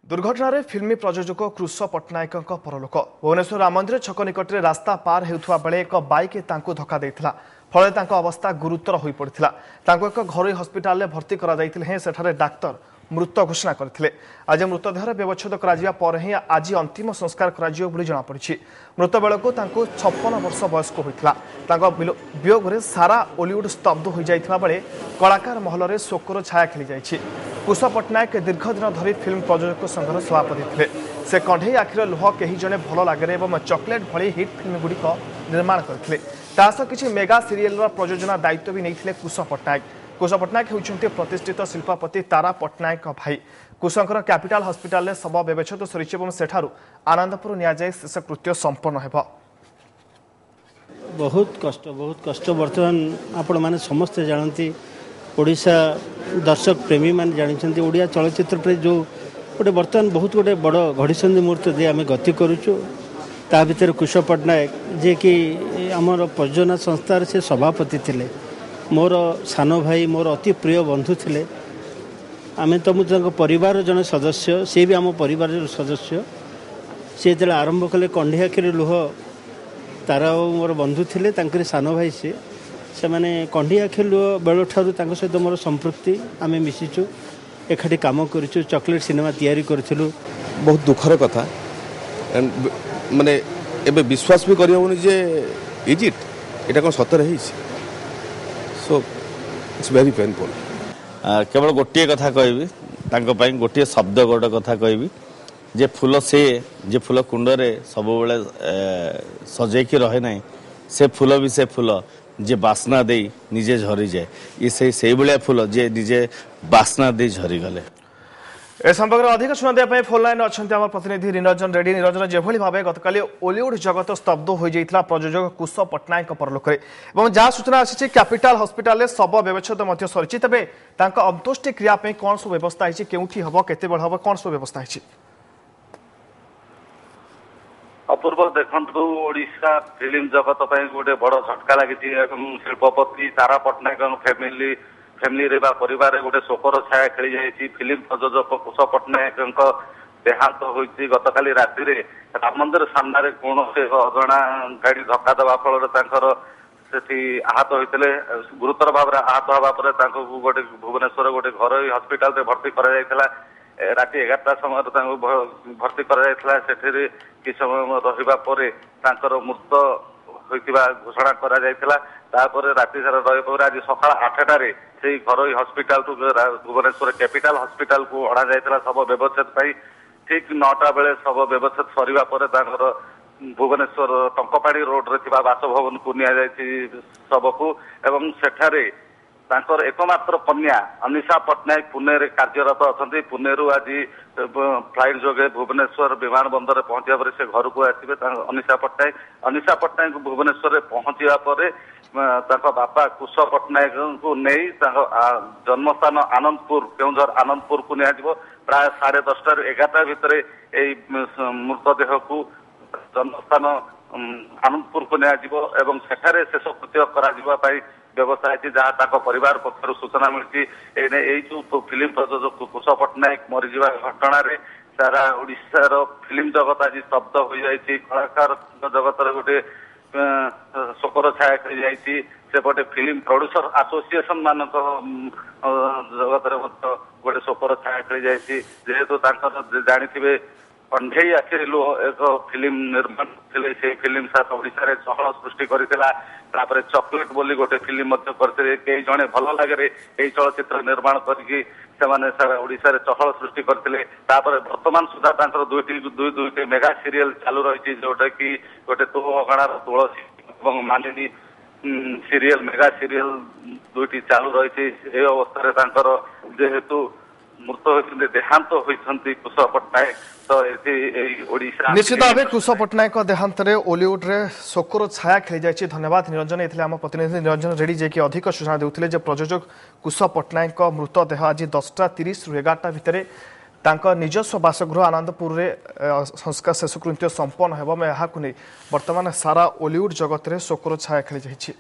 दुर्घटना रे फिल्मी प्रयोजक कृष पट्टनायक परलोक भुवनेश्वर राम मंदिर छक निकट में रास्ता पार होता बेले एक बाइक धक्का देता फल अवस्था गुरुतर हो पड़ा एक घर हस्पिटाल भर्ती कर डाक्तर मृत घोषणा करते आज मृतदेह व्यवच्छेद कर आज अंतिम संस्कार जमापड़ी मृत बेलू 56 वर्ष वयस्क होता वियोग में सारा ओलीउड स्तब्ध हो जाता बेले कलाकार महल में शोकर छाया खेली जाइए। कृष पट्टनायक दीर्घ दिन धरी फिल्म प्रयोजक संघर सभापति थे। से कंढे आखिर लुह कहीं जड़े भल लगे और चॉकलेट भली हिट फिल्म गुड़िक निर्माण करते किसी मेगा सीरियल प्रयोजना दायित्व भी नहीं कृष पट्टनायक। कृष पट्टनायक होती प्रतिष्ठित शिल्पपति तारा पट्टनायक भाई। कृषकर कैपिटाल हस्पिटाल शव व्यवच्छेद सरी आनंदपुर नियाजाई शेषकृत्य संपन्न हो। बहुत कष्ट बर्तमान आपण मैंने समस्ते जानती ओडिशा दर्शक प्रेमी मान जानते ओडिया चलचित्र पर जो गोटे बर्तमान बहुत गोटे बड़ घड़ीसंधि मुहूर्त दे आम गति करुचु ता भीतर कृष पट्टनायक जे कि आमर प्रयोजना संस्थार से सभापति थिले मोर सान भाई मोर अति प्रिय बंधु थिले आम तो मुझे परिवार जन सदस्य सी भी आम परिवार सदस्य सी जो आरंभ कले कंढे आखिरी लुह तारा मोर बंधु थिले तांकरी सान भाई से मैंने कंढी आखिर लुह बेल ठारू सहित मोर संपृक्ति आम मिशिचु एकाठी काम करूँ चॉकलेट सिनेमा तैयारी करूँ। बहुत दुखर कथा माने एबे विश्वास भी करियोनी जे इज इट एटा कोन सतर है सो इट्स वेरी पेनफुल। केवल गोटे कथा कहबी गोटे शब्द गोटे कथा कहबी जे फूल जे फूल कुंड रे सब बेले सजेकी रहे ना से फूल भी से फूल जे बास्ना दे निजे झरी जाए ये से भाया फूल जे निजे बास्ना दे झरी गले। ए संपर्क में अधिक शुणा फोन लाइन अच्छा प्रतिनिधि निरंजन रेड्डी। निरंजन जो भाव गतकाली ओलीउड जगत स्तब्ध हो जाता प्रयोजक कृष पट्टनायक परलोक जहाँ सूचना आसी कैपिटाल हस्पिटाल शव व्यवच्छेद सरी तेज अंत्येष्टि क्रिया कौन सब व्यवस्था है केउठी हम केते बेल हम कौन सब व्यवस्था है? अपूर्व देखु ओडिशा फिल्म जगत गोटे बड़ झटका लगी शिल्पपति तारा पट्टनायक फैमिली परिवार गोटे शोकर छाया खेली जाइए। फिल्म प्रयोजक कृष पट्टनायक देहांत होती गतकाली राति राम मंदिर सामने कौन अजणा गाड़ी धक्का देवा फल से आहत होते गुरुतर भाव आहत हवा गोटे भुवनेश्वर गोटे घर हस्पिटाल भर्ती कर राति 11टा समय भर्ती कर कि समय रहा मृत होता घोषणा कर राति सारा रही आज सका 8टारे से घर हस्पिटाल भुवनेश्वर कैपिटाल हस्पिटाल को अणा जाता शव व्यवच्छेद ठीक 9टा बेले शव व्यवच्छेद सर भुवनेश्वर टंकपाड़ी रोड रे बासभवन को शव को एवं सेठारे एकमात्र कन्या अनिशा पट्टनायक पुणे रे कार्यरत अच्छा पुणे आज फ्लाइट जोगे भुवनेश्वर विमान बंदर पहुंचा पर से घर को आसवे अनिशा पट्टनायक भुवनेश्वर में पहुंचा पर बापा कृष पट्टनायक को नहीं जन्मस्थान आनंदपुर केउंझर आनंदपुर को निया प्राय 10:30 11टा भितर मृतदेह को जन्मस्थान आनंदपुर को निया सेठारे शेषकृत्य कर व्यवस्था है जहाँ परिवार पक्षर सूचना मिली जो फिल्म प्रयोजक कृष पट्टनायक मरीजा घटना सारा ओडिशार फिल्म जगत आज स्तब्ध हो जाए। कलाकार जगत गोटे शोकर छाया खेली जाइए सेपटे फिल्म प्रोड्यूसर एसोसिएशन मान जगत गोटे शोकर छाया खेली जाइए जेहेतु जानी कंढे आखिरी लुह एक फिल्म निर्माण से फिल्म सारा ओडिशा चहल सृष्टि करता चॉकलेट बोली गोटे फिल्म करते कई जड़े भल लगे यही चलचित्र निर्माण करके सारा ओडिशा चहल सृष्टि करते वर्तमान सुधा दुईटी मेगा सीरियल चालू रही जोटा कि गोटे तो अगणार तुलसी और मालिनी सीरियल मेगा सीरियल दुईटी चालू रही अवस्था जेहेतु मृत होती देहांत होती कृष पट्टनायक तो निश्चित भाव कृष पट्टनायक देहांत ओलीउड रे शोकर छाया खेली जाइए। धन्यवाद निरंजन। ये आम प्रतिनिधि निरंजन रेड्डी जे कि अधिक सूचना देते प्रयोजक कृष पट्टनायक मृतदेह आज 10:30 ରୁ 11ଟା भितर निजस्व बासगृह आनंदपुर रे संस्कार शेषकृत्य संपन्न होगा। वर्तमान सारा ओलीउड जगत में शोकर छाया खेली जाइए।